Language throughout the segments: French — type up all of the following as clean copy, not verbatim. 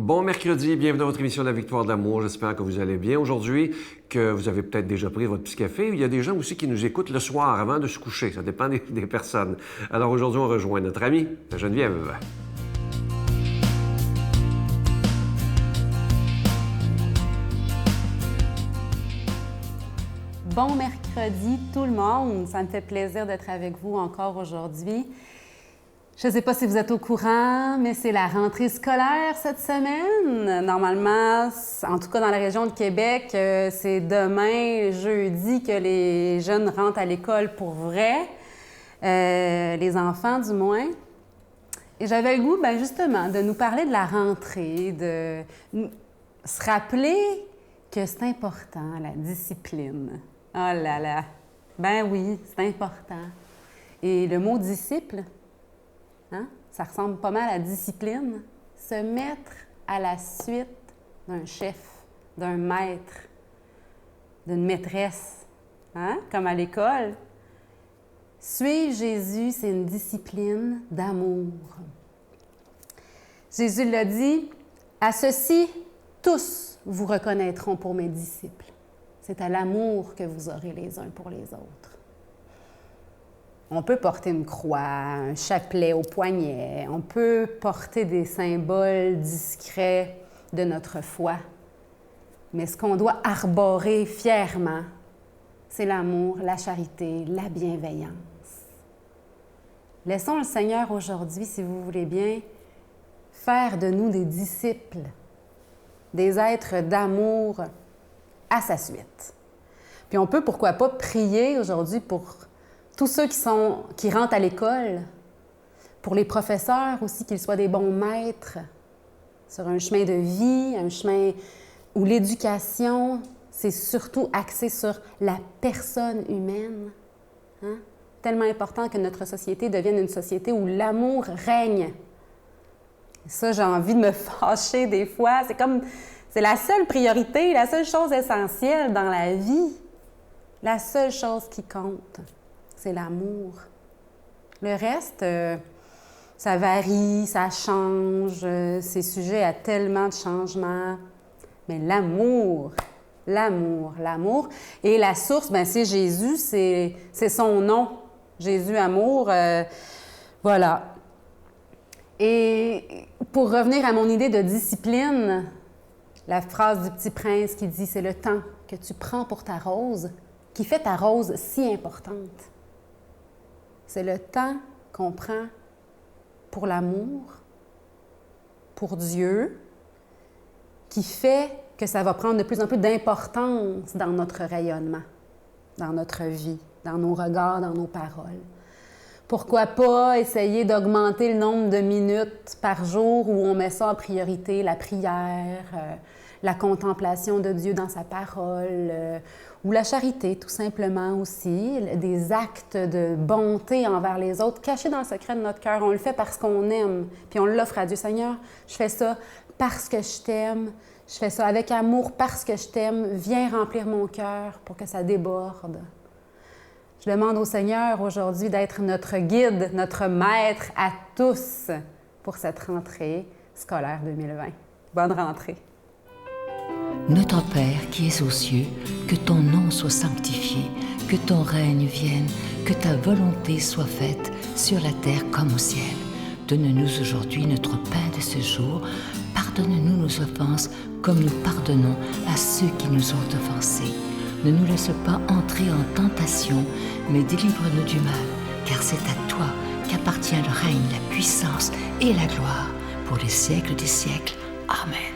Bon mercredi, bienvenue dans votre émission de La Victoire de l'amour. J'espère que vous allez bien aujourd'hui, que vous avez peut-être déjà pris votre petit café. Il y a des gens aussi qui nous écoutent le soir avant de se coucher. Ça dépend des personnes. Alors aujourd'hui, on rejoint notre amie, Geneviève. Bon mercredi tout le monde, ça me fait plaisir d'être avec vous encore aujourd'hui. Je ne sais pas si vous êtes au courant, mais c'est la rentrée scolaire cette semaine. Normalement, en tout cas dans la région de Québec, c'est demain, jeudi, que les jeunes rentrent à l'école pour vrai, les enfants du moins. Et j'avais le goût, justement, de nous parler de la rentrée, de se rappeler que c'est important, la discipline. Oh là là! Ben oui, c'est important. Et le mot disciple, ça ressemble pas mal à discipline. Se mettre à la suite d'un chef, d'un maître, d'une maîtresse, comme à l'école. Suivre Jésus, c'est une discipline d'amour. Jésus l'a dit, « À ceci, tous vous reconnaîtront pour mes disciples. C'est à l'amour que vous aurez les uns pour les autres. » On peut porter une croix, un chapelet au poignet, on peut porter des symboles discrets de notre foi. Mais ce qu'on doit arborer fièrement, c'est l'amour, la charité, la bienveillance. Laissons le Seigneur aujourd'hui, si vous voulez bien, faire de nous des disciples, des êtres d'amour à sa suite. Puis on peut, pourquoi pas, prier aujourd'hui pour tous ceux qui rentrent à l'école, pour les professeurs aussi, qu'ils soient des bons maîtres sur un chemin de vie, un chemin où l'éducation, c'est surtout axé sur la personne humaine. Tellement important que notre société devienne une société où l'amour règne. Et ça, j'ai envie de me fâcher des fois. C'est la seule priorité, la seule chose essentielle dans la vie. La seule chose qui compte, c'est l'amour. Le reste, ça varie, ça change, c'est sujet à tellement de changements. Mais l'amour. Et la source, c'est Jésus, c'est son nom. Jésus, amour, voilà. Et pour revenir à mon idée de discipline, la phrase du Petit Prince qui dit « C'est le temps que tu prends pour ta rose qui fait ta rose si importante. » C'est le temps qu'on prend pour l'amour, pour Dieu, qui fait que ça va prendre de plus en plus d'importance dans notre rayonnement, dans notre vie, dans nos regards, dans nos paroles. Pourquoi pas essayer d'augmenter le nombre de minutes par jour où on met ça en priorité, la prière, la contemplation de Dieu dans sa parole, ou la charité, tout simplement aussi, des actes de bonté envers les autres, cachés dans le secret de notre cœur. On le fait parce qu'on aime, puis on l'offre à Dieu. Seigneur, je fais ça parce que je t'aime, je fais ça avec amour parce que je t'aime. Viens remplir mon cœur pour que ça déborde. Je demande au Seigneur aujourd'hui d'être notre guide, notre maître à tous pour cette rentrée scolaire 2020. Bonne rentrée! Notre Père qui es aux cieux, que ton nom soit sanctifié, que ton règne vienne, que ta volonté soit faite sur la terre comme au ciel. Donne-nous aujourd'hui notre pain de ce jour. Pardonne-nous nos offenses comme nous pardonnons à ceux qui nous ont offensés. Ne nous laisse pas entrer en tentation, mais délivre-nous du mal, car c'est à toi qu'appartient le règne, la puissance et la gloire pour les siècles des siècles. Amen.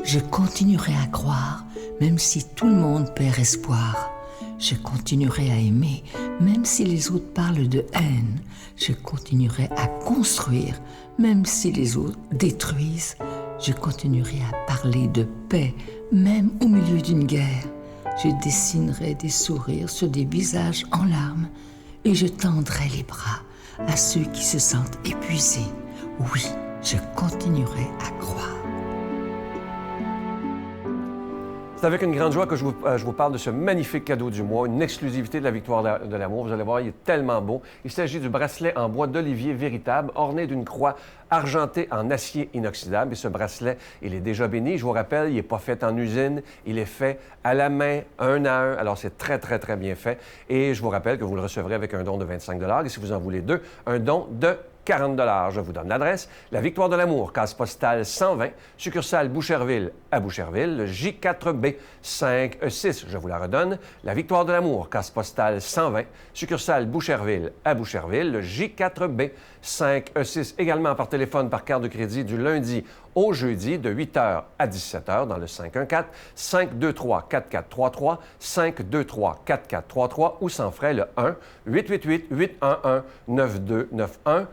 Je continuerai à croire, même si tout le monde perd espoir. Je continuerai à aimer, même si les autres parlent de haine. Je continuerai à construire, même si les autres détruisent. Je continuerai à parler de paix, même au milieu d'une guerre. Je dessinerai des sourires sur des visages en larmes et je tendrai les bras à ceux qui se sentent épuisés. Oui, je continuerai à croire. C'est avec une grande joie que je vous parle de ce magnifique cadeau du mois, une exclusivité de la victoire de l'amour. Vous allez voir, il est tellement beau. Il s'agit du bracelet en bois d'olivier véritable, orné d'une croix argentée en acier inoxydable. Et ce bracelet, il est déjà béni. Je vous rappelle, il n'est pas fait en usine, il est fait à la main, un à un. Alors, c'est très, très, très bien fait. Et je vous rappelle que vous le recevrez avec un don de 25 $ et si vous en voulez deux, un don de 40 $. Je vous donne l'adresse. La Victoire de l'amour, case postale 120, succursale Boucherville à Boucherville, le J4B 5E6. Je vous la redonne. La Victoire de l'amour, case postale 120, succursale Boucherville à Boucherville, le J4B 5E6. Également par téléphone, par carte de crédit du lundi au jeudi de 8h à 17h dans le 514-523-4433, 523-4433 ou sans frais le 1-888-811-9291,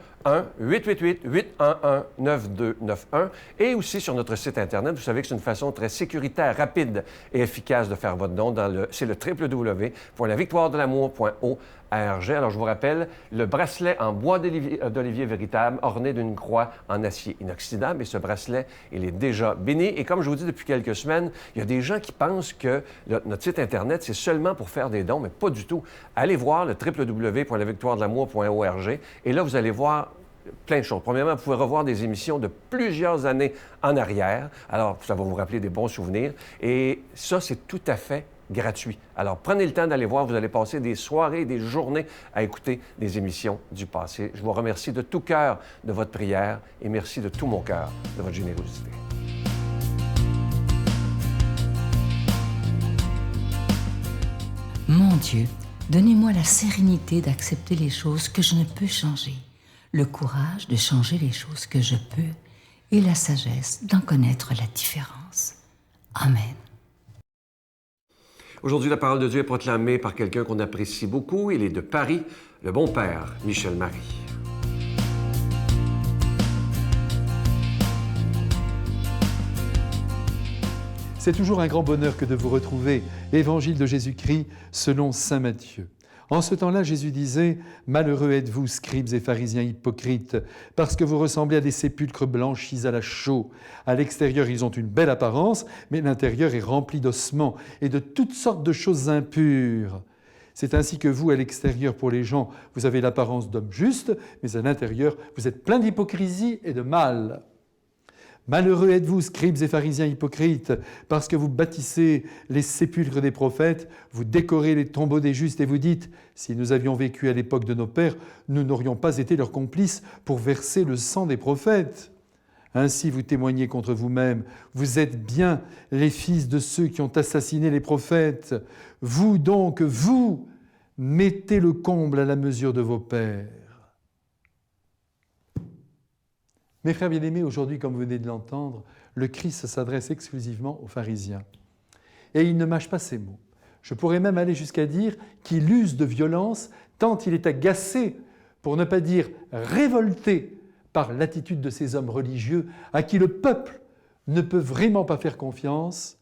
1-888-811-9291 et aussi sur notre site Internet. Vous savez que c'est une façon très sécuritaire, rapide et efficace de faire votre don. C'est le www.lavictoiredelamour.org. Alors, je vous rappelle, le bracelet en bois d'olivier véritable, orné d'une croix en acier inoxydable. Et ce bracelet, il est déjà béni. Et comme je vous dis depuis quelques semaines, il y a des gens qui pensent que notre site Internet, c'est seulement pour faire des dons, mais pas du tout. Allez voir le www.lavictoiredelamour.org. Et là, vous allez voir plein de choses. Premièrement, vous pouvez revoir des émissions de plusieurs années en arrière. Alors, ça va vous rappeler des bons souvenirs. Et ça, c'est tout à fait gratuit. Alors, prenez le temps d'aller voir. Vous allez passer des soirées, des journées à écouter des émissions du passé. Je vous remercie de tout cœur de votre prière et merci de tout mon cœur de votre générosité. Mon Dieu, donnez-moi la sérénité d'accepter les choses que je ne peux changer, le courage de changer les choses que je peux et la sagesse d'en connaître la différence. Amen. Aujourd'hui, la parole de Dieu est proclamée par quelqu'un qu'on apprécie beaucoup. Il est de Paris, le bon père Michel Marie. C'est toujours un grand bonheur que de vous retrouver. Évangile de Jésus-Christ selon saint Matthieu. En ce temps-là, Jésus disait « Malheureux êtes-vous, scribes et pharisiens hypocrites, parce que vous ressemblez à des sépulcres blanchis à la chaux. À l'extérieur, ils ont une belle apparence, mais l'intérieur est rempli d'ossements et de toutes sortes de choses impures. C'est ainsi que vous, à l'extérieur, pour les gens, vous avez l'apparence d'hommes justes, mais à l'intérieur, vous êtes plein d'hypocrisie et de mal. » Malheureux êtes-vous, scribes et pharisiens hypocrites, parce que vous bâtissez les sépulcres des prophètes, vous décorez les tombeaux des justes et vous dites « Si nous avions vécu à l'époque de nos pères, nous n'aurions pas été leurs complices pour verser le sang des prophètes. » Ainsi vous témoignez contre vous-même, vous êtes bien les fils de ceux qui ont assassiné les prophètes. Vous donc, vous, mettez le comble à la mesure de vos pères. Mes frères bien-aimés, aujourd'hui, comme vous venez de l'entendre, le Christ s'adresse exclusivement aux pharisiens. Et il ne mâche pas ses mots. Je pourrais même aller jusqu'à dire qu'il use de violence tant il est agacé, pour ne pas dire révolté, par l'attitude de ces hommes religieux à qui le peuple ne peut vraiment pas faire confiance,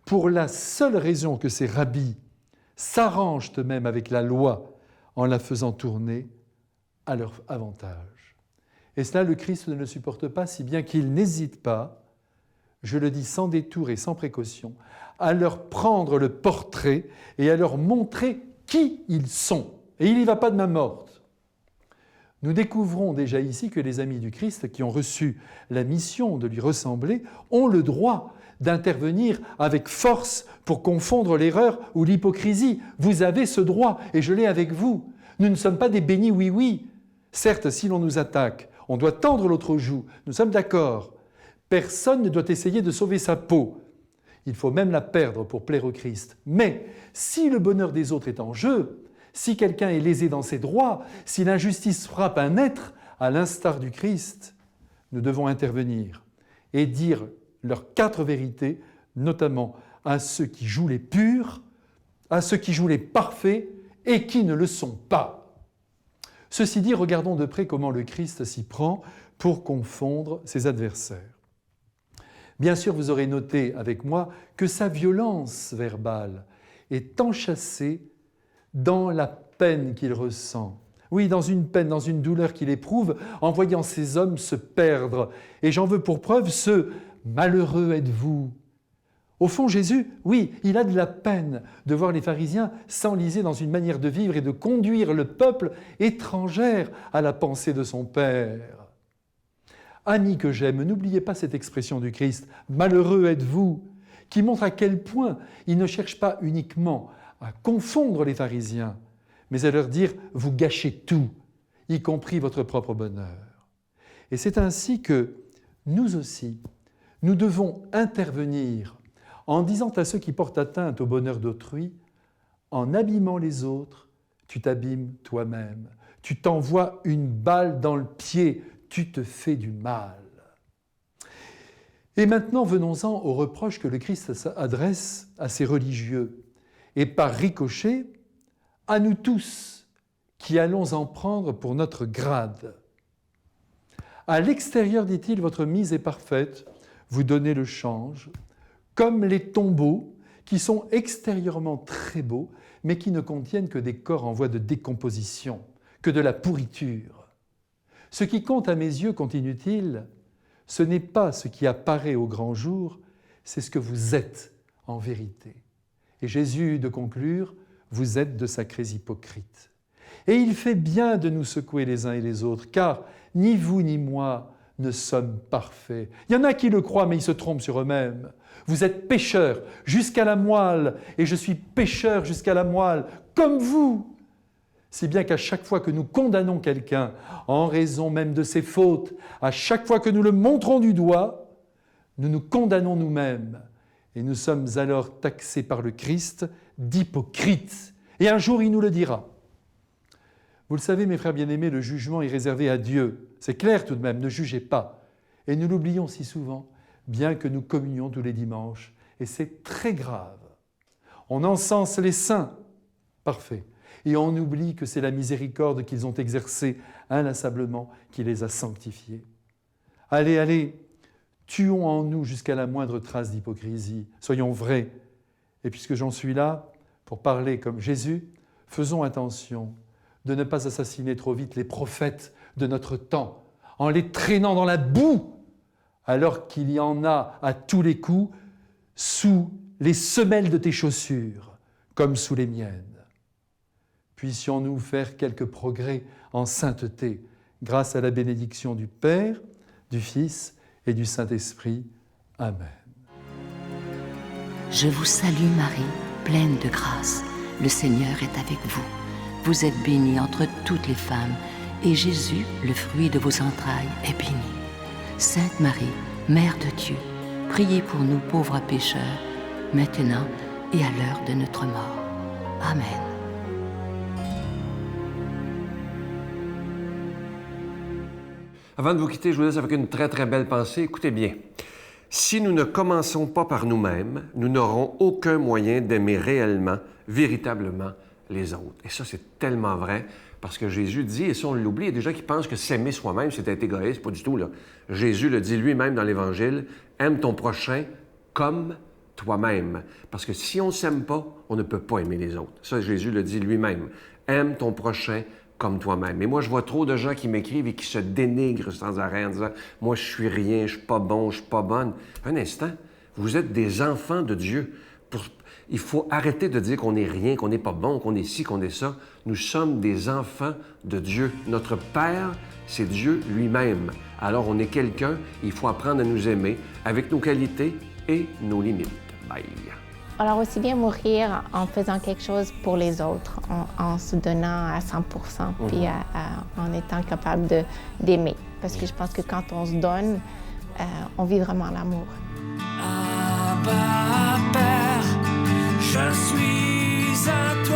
pour la seule raison que ces rabbis s'arrangent eux-mêmes avec la loi en la faisant tourner à leur avantage. Et cela, le Christ ne le supporte pas, si bien qu'il n'hésite pas, je le dis sans détour et sans précaution, à leur prendre le portrait et à leur montrer qui ils sont. Et il n'y va pas de main morte. Nous découvrons déjà ici que les amis du Christ qui ont reçu la mission de lui ressembler ont le droit d'intervenir avec force pour confondre l'erreur ou l'hypocrisie. Vous avez ce droit et je l'ai avec vous. Nous ne sommes pas des bénis oui-oui. Certes, si l'on nous attaque, on doit tendre l'autre joue, nous sommes d'accord. Personne ne doit essayer de sauver sa peau. Il faut même la perdre pour plaire au Christ. Mais si le bonheur des autres est en jeu, si quelqu'un est lésé dans ses droits, si l'injustice frappe un être, à l'instar du Christ, nous devons intervenir et dire leurs 4 vérités, notamment à ceux qui jouent les purs, à ceux qui jouent les parfaits et qui ne le sont pas. Ceci dit, regardons de près comment le Christ s'y prend pour confondre ses adversaires. Bien sûr, vous aurez noté avec moi que sa violence verbale est enchâssée dans la peine qu'il ressent. Oui, dans une peine, dans une douleur qu'il éprouve en voyant ces hommes se perdre. Et j'en veux pour preuve ce « malheureux êtes-vous ». Au fond, Jésus, oui, il a de la peine de voir les pharisiens s'enliser dans une manière de vivre et de conduire le peuple étrangère à la pensée de son Père. Amis que j'aime, n'oubliez pas cette expression du Christ, « Malheureux êtes-vous », qui montre à quel point il ne cherche pas uniquement à confondre les pharisiens, mais à leur dire « vous gâchez tout », y compris votre propre bonheur. Et c'est ainsi que nous aussi, nous devons intervenir en disant à ceux qui portent atteinte au bonheur d'autrui, en abîmant les autres, tu t'abîmes toi-même. Tu t'envoies une balle dans le pied, tu te fais du mal. Et maintenant, venons-en aux reproches que le Christ adresse à ces religieux, et par ricochet, à nous tous qui allons en prendre pour notre grade. À l'extérieur, dit-il, votre mise est parfaite, vous donnez le change, comme les tombeaux qui sont extérieurement très beaux, mais qui ne contiennent que des corps en voie de décomposition, que de la pourriture. Ce qui compte à mes yeux, continue-t-il, ce n'est pas ce qui apparaît au grand jour, c'est ce que vous êtes en vérité. Et Jésus eut de conclure, vous êtes de sacrés hypocrites. Et il fait bien de nous secouer les uns et les autres, car ni vous ni moi ne sommes parfaits. Il y en a qui le croient, mais ils se trompent sur eux-mêmes. Vous êtes pécheurs jusqu'à la moelle, et je suis pécheur jusqu'à la moelle, comme vous. Si bien qu'à chaque fois que nous condamnons quelqu'un, en raison même de ses fautes, à chaque fois que nous le montrons du doigt, nous nous condamnons nous-mêmes. Et nous sommes alors taxés par le Christ d'hypocrites. Et un jour, il nous le dira. Vous le savez, mes frères bien-aimés, le jugement est réservé à Dieu. C'est clair tout de même, ne jugez pas. Et nous l'oublions si souvent, bien que nous communions tous les dimanches. Et c'est très grave. On encense les saints, parfait. Et on oublie que c'est la miséricorde qu'ils ont exercée inlassablement qui les a sanctifiés. Allez, allez, tuons en nous jusqu'à la moindre trace d'hypocrisie. Soyons vrais. Et puisque j'en suis là, pour parler comme Jésus, faisons attention de ne pas assassiner trop vite les prophètes de notre temps, en les traînant dans la boue, alors qu'il y en a à tous les coups sous les semelles de tes chaussures, comme sous les miennes. Puissions-nous faire quelques progrès en sainteté, grâce à la bénédiction du Père, du Fils et du Saint-Esprit. Amen. Je vous salue Marie, pleine de grâce. Le Seigneur est avec vous. Vous êtes bénie entre toutes les femmes, et Jésus, le fruit de vos entrailles, est béni. Sainte Marie, Mère de Dieu, priez pour nous pauvres pécheurs, maintenant et à l'heure de notre mort. Amen. Avant de vous quitter, je vous laisse avec une très, très belle pensée. Écoutez bien. Si nous ne commençons pas par nous-mêmes, nous n'aurons aucun moyen d'aimer réellement, véritablement, les autres. Et ça, c'est tellement vrai, parce que Jésus dit, et ça, on l'oublie, il y a des gens qui pensent que s'aimer soi-même, c'est être égoïste. Pas du tout, là. Jésus le dit lui-même dans l'Évangile, « Aime ton prochain comme toi-même. » Parce que si on ne s'aime pas, on ne peut pas aimer les autres. Ça, Jésus le dit lui-même. « Aime ton prochain comme toi-même. » Et moi, je vois trop de gens qui m'écrivent et qui se dénigrent sans arrêt en disant « Moi, je suis rien, je suis pas bon, je suis pas bonne. » Un instant, vous êtes des enfants de Dieu. Il faut arrêter de dire qu'on n'est rien, qu'on n'est pas bon, qu'on est ci, qu'on est ça. Nous sommes des enfants de Dieu. Notre Père, c'est Dieu lui-même. Alors, on est quelqu'un, il faut apprendre à nous aimer avec nos qualités et nos limites. Bye! Alors, aussi bien mourir en faisant quelque chose pour les autres, en se donnant à 100%, puis en étant capable d'aimer. Parce que je pense que quand on se donne, on vit vraiment l'amour. Abba, Père, je suis à toi.